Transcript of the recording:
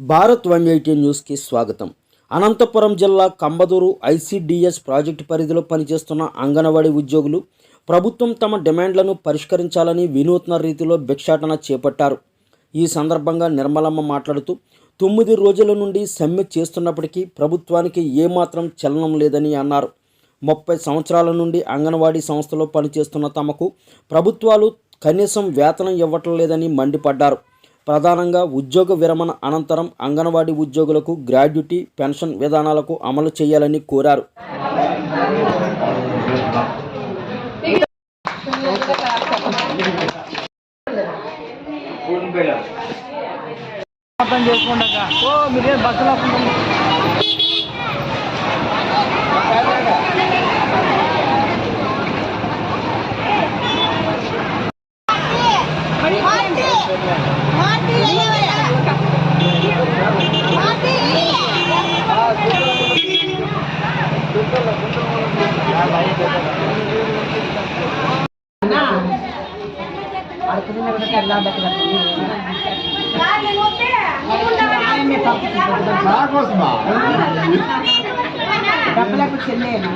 భారత్ 180 న్యూస్కి స్వాగతం. అనంతపురం జిల్లా కంబదూరు ఐసిడిఎస్ ప్రాజెక్టు పరిధిలో పనిచేస్తున్న అంగన్వాడీ ఉద్యోగులు ప్రభుత్వం తమ డిమాండ్లను పరిష్కరించాలని వినూత్న రీతిలో భిక్షాటన చేపట్టారు. ఈ సందర్భంగా నిర్మలమ్మ మాట్లాడుతూ 9 రోజుల నుండి సమ్మె చేస్తున్నప్పటికీ ప్రభుత్వానికి ఏమాత్రం చలనం లేదని అన్నారు. 30 సంవత్సరాల నుండి అంగన్వాడీ సంస్థలో పనిచేస్తున్న తమకు ప్రభుత్వాలు కనీసం వేతనం ఇవ్వటం లేదని మండిపడ్డారు. ప్రధానంగా ఉద్యోగ విరమణ అనంతరం అంగన్వాడీ ఉద్యోగులకు గ్రాడ్యుటీ, పెన్షన్ విధానాలకు అమలు చేయాలని కోరారు. డబ్బులకు చెల్లేదు